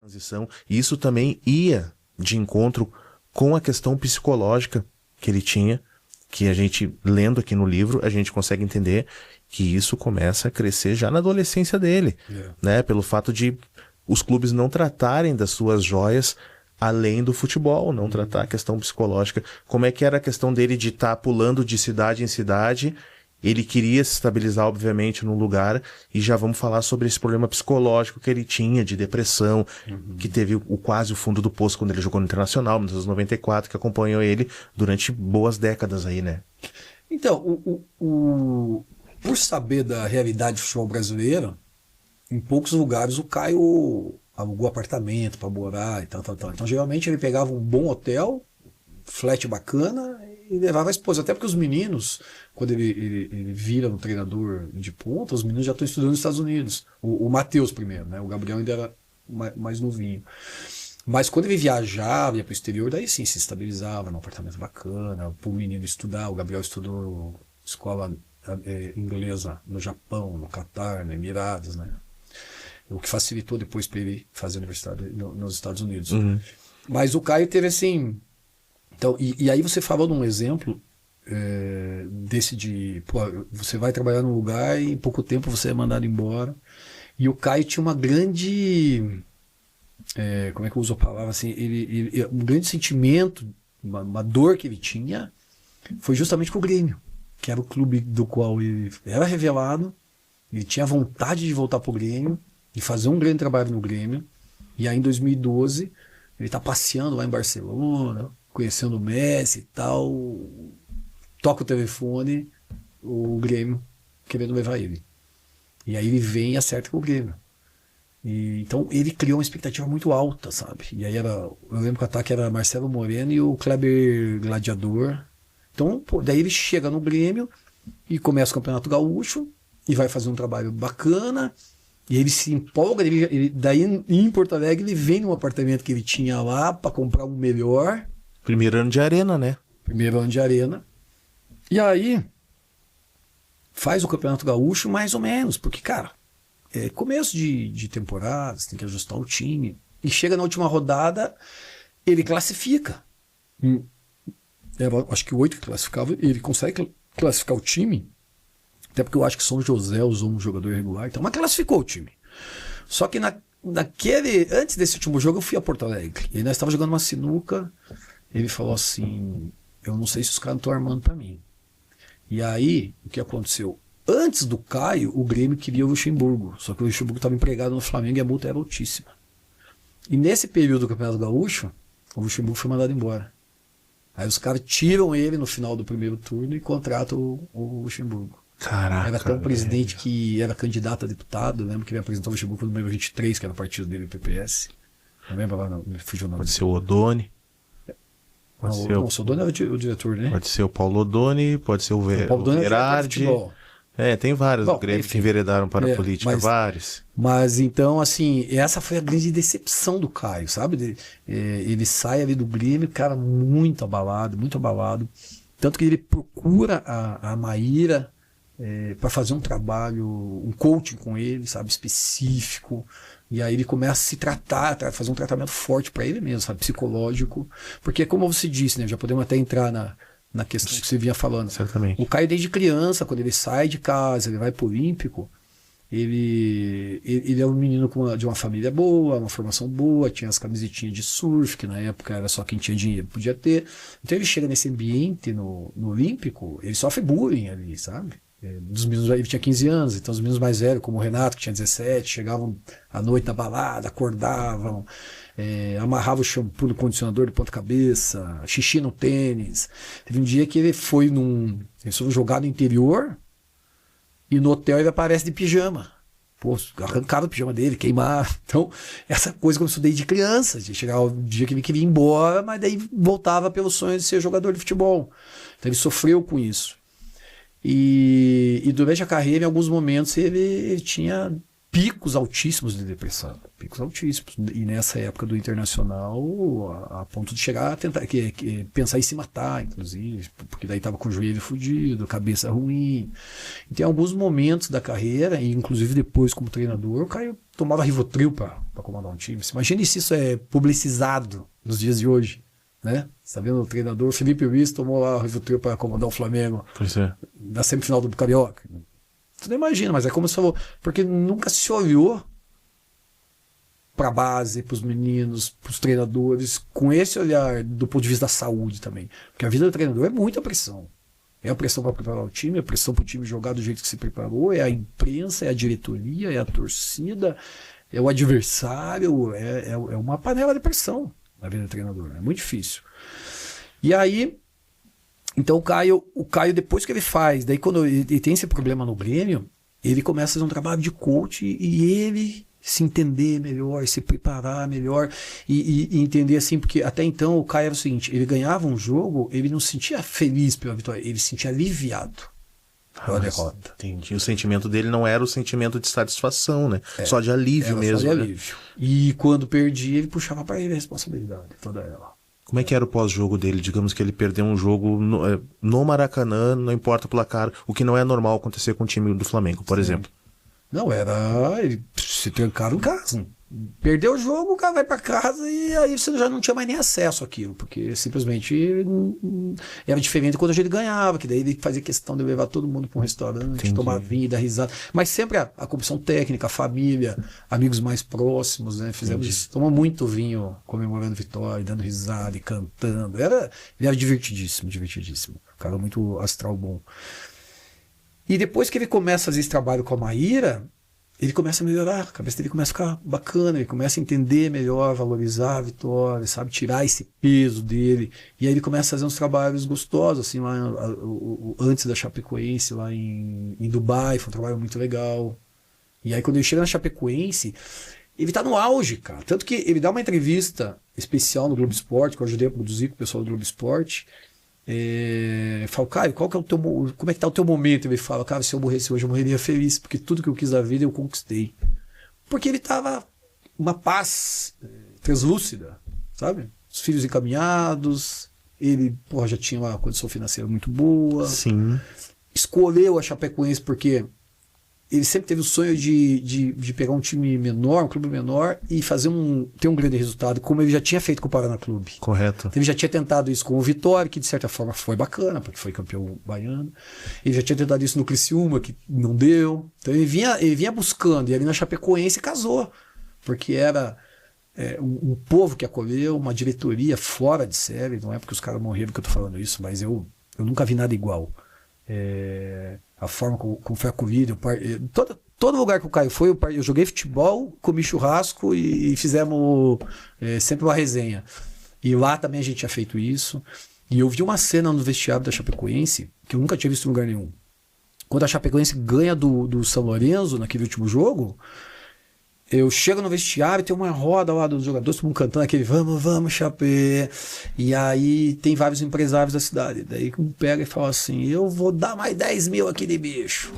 transição. E isso também ia de encontro com a questão psicológica que ele tinha, que a gente, lendo aqui no livro, a gente consegue entender que isso começa a crescer já na adolescência dele, né? Pelo fato de os clubes não tratarem das suas joias além do futebol, não tratar a questão psicológica. Como é que era a questão dele de estar pulando de cidade em cidade? Ele queria se estabilizar, obviamente, num lugar, e já vamos falar sobre esse problema psicológico que ele tinha, de depressão, que teve quase o fundo do poço quando ele jogou no Internacional, nos anos 94, que acompanhou ele durante boas décadas aí, né? Então, por saber da realidade do futebol brasileiro, em poucos lugares o Caio alugou apartamento para morar e tal. Então, geralmente ele pegava um bom hotel, flat bacana, e levava a esposa. Até porque os meninos, quando ele vira um treinador de ponta, os meninos já estão estudando nos Estados Unidos. O Matheus primeiro, né? O Gabriel ainda era mais novinho. Mas quando ele viajava, ia para o exterior, daí sim se estabilizava num apartamento bacana, para o menino estudar. O Gabriel estudou escola inglesa no Japão, no Catar, no Emirados, né? O que facilitou depois para ele fazer universidade nos Estados Unidos. Mas o Caio teve assim... Então, e aí você falou de um exemplo desse de... Pô, você vai trabalhar num lugar e em pouco tempo você é mandado embora. E o Caio tinha uma grande... como é que eu uso a palavra? Assim, um grande sentimento, uma dor que ele tinha, foi justamente com o Grêmio, que era o clube do qual ele era revelado. Ele tinha vontade de voltar para o Grêmio e fazer um grande trabalho no Grêmio. E aí em 2012 ele está passeando lá em Barcelona, conhecendo o Messi e tal, toca o telefone, o Grêmio querendo levar ele. E aí ele vem e acerta com o Grêmio. Então ele criou uma expectativa muito alta, sabe? E aí eu lembro que o ataque era Marcelo Moreno e o Kleber Gladiador. Então, daí ele chega no Grêmio e começa o Campeonato Gaúcho e vai fazer um trabalho bacana. E ele se empolga, daí em Porto Alegre ele vem num apartamento que ele tinha lá para comprar um melhor. Primeiro ano de Arena, né? Primeiro ano de Arena. E aí faz o Campeonato Gaúcho mais ou menos, porque, cara, é começo de temporada, você tem que ajustar o time. E chega na última rodada, ele classifica. Acho que 8 que classificava, ele consegue classificar o time. Até porque eu acho que São José usou um jogador regular, então, mas classificou o time. Só que antes desse último jogo, eu fui a Porto Alegre. E nós estávamos jogando uma sinuca. Ele falou assim: eu não sei se os caras não estão armando para mim. E aí, o que aconteceu? Antes do Caio, o Grêmio queria o Luxemburgo. Só que o Luxemburgo estava empregado no Flamengo e a multa era altíssima. E nesse período do Campeonato Gaúcho, o Luxemburgo foi mandado embora. Aí os caras tiram ele no final do primeiro turno e contratam o Luxemburgo. Caraca, era até um presidente que era candidato a deputado. Lembro que ele apresentou o Luxemburgo no número 23, que era o partido dele, o PPS. Não lembro lá, não, me fugiu o nome. Pode ser o Odoni. Não, o Odoni era o diretor, né? Pode ser o Paulo Odoni, pode ser o Verardi. Tem vários do Grêmio que enveredaram para a política, vários. Mas então, assim, essa foi a grande decepção do Caio, sabe? Ele sai ali do Grêmio, cara, muito abalado. Tanto que ele procura a Maíra para fazer um trabalho, um coaching com ele, sabe, específico. E aí ele começa a se tratar, fazer um tratamento forte para ele mesmo, sabe, psicológico. Porque, como você disse, né, já podemos até entrar na questão que você vinha falando. Certamente. O Caio, desde criança, quando ele sai de casa, ele vai pro Olímpico, ele é um menino de uma família boa, uma formação boa, tinha as camisetinhas de surf, que na época era só quem tinha dinheiro podia ter. Então ele chega nesse ambiente no Olímpico, ele sofre bullying ali, sabe? Dos meninos, ele tinha 15 anos, então os meninos mais velhos, como o Renato, que tinha 17, chegavam à noite na balada, acordavam, amarravam o shampoo no condicionador de ponta cabeça, xixi no tênis. Teve um dia que ele foi jogar no interior e no hotel ele aparece de pijama. Pô, arrancaram o pijama dele, queimaram. Então, essa coisa começou desde criança. Chegava o dia que ele queria ir embora, mas daí voltava pelo sonho de ser jogador de futebol. Então ele sofreu com isso. E durante a carreira, em alguns momentos, ele tinha picos altíssimos de depressão. Picos altíssimos. E nessa época do Internacional, a ponto de chegar a tentar pensar em se matar, inclusive, porque daí estava com o joelho fudido, cabeça ruim. E tem alguns momentos da carreira, e inclusive depois como treinador, o Caio tomava Rivotril para comandar um time. Imagine se isso é publicizado nos dias de hoje. Né? Sabendo, o treinador Felipe Luiz tomou lá o Rivotril para comandar o Flamengo na semifinal do Carioca. Tu não imagina, mas é como você falou, porque nunca se olhou para a base, para os meninos, para os treinadores, com esse olhar do ponto de vista da saúde também. Porque a vida do treinador é muita pressão. É a pressão para preparar o time, é a pressão para o time jogar do jeito que se preparou, é a imprensa, é a diretoria, é a torcida, é o adversário, é uma panela de pressão na vida do treinador. É muito difícil. E aí, então o Caio, depois que ele faz, daí quando ele tem esse problema no Grêmio, ele começa a fazer um trabalho de coach e ele se entender melhor, se preparar melhor e entender assim, porque até então o Caio era o seguinte, ele ganhava um jogo, ele não se sentia feliz pela vitória, ele se sentia aliviado pela derrota. Entendi. O sentimento dele não era o sentimento de satisfação, né? Só de alívio mesmo. Só de alívio. E quando perdia, ele puxava para ele a responsabilidade, toda ela. Como é que era o pós-jogo dele? Digamos que ele perdeu um jogo no Maracanã, não importa o placar, o que não é normal acontecer com o time do Flamengo, por exemplo. Não, ele se trancaram em casa. Perdeu o jogo, o cara vai para casa e aí você já não tinha mais nem acesso àquilo, porque simplesmente era diferente quando a gente ganhava, que daí ele fazia questão de levar todo mundo para um restaurante, tomar vinho e dar risada. Mas sempre a comissão técnica, a família, amigos mais próximos, né? Fizemos isso. Tomamos muito vinho comemorando vitória, dando risada e cantando. Ele era divertidíssimo. Um cara muito astral bom. E depois que ele começa a fazer esse trabalho com a Maíra, ele começa a melhorar, a cabeça dele começa a ficar bacana, ele começa a entender melhor, valorizar a vitória, sabe, tirar esse peso dele. E aí ele começa a fazer uns trabalhos gostosos, assim, lá antes da Chapecoense, lá em Dubai, foi um trabalho muito legal. E aí quando ele chega na Chapecoense, ele tá no auge, cara. Tanto que ele dá uma entrevista especial no Globo Esporte, que eu ajudei a produzir com o pessoal do Globo Esporte. Eu falo, Caio, como é que tá o teu momento? Ele fala, cara, se eu morresse hoje eu morreria feliz, porque tudo que eu quis da vida eu conquistei. Porque ele tava uma paz translúcida, sabe? Os filhos encaminhados, ele já tinha uma condição financeira muito boa. Sim. Escolheu a Chapecoense porque ele sempre teve o sonho de pegar um time menor, um clube menor e ter um grande resultado, como ele já tinha feito com o Paraná Clube. Correto. Ele já tinha tentado isso com o Vitória, que de certa forma foi bacana, porque foi campeão baiano. Ele já tinha tentado isso no Criciúma, que não deu. Então ele vinha buscando, e ali na Chapecoense casou, porque era um povo que acolheu, uma diretoria fora de série, não é porque os caras morreram que eu tô falando isso, mas eu nunca vi nada igual. A forma como foi acolhido, todo lugar que o Caio foi, eu joguei futebol, comi churrasco e fizemos sempre uma resenha. E lá também a gente tinha feito isso. E eu vi uma cena no vestiário da Chapecoense que eu nunca tinha visto em lugar nenhum. Quando a Chapecoense ganha do São Lourenço naquele último jogo, eu chego no vestiário e tem uma roda lá dos jogadores, todo mundo cantando aquele vamos, Chapé. E aí tem vários empresários da cidade. Daí um pega e fala assim, eu vou dar mais 10 mil aqui de bicho.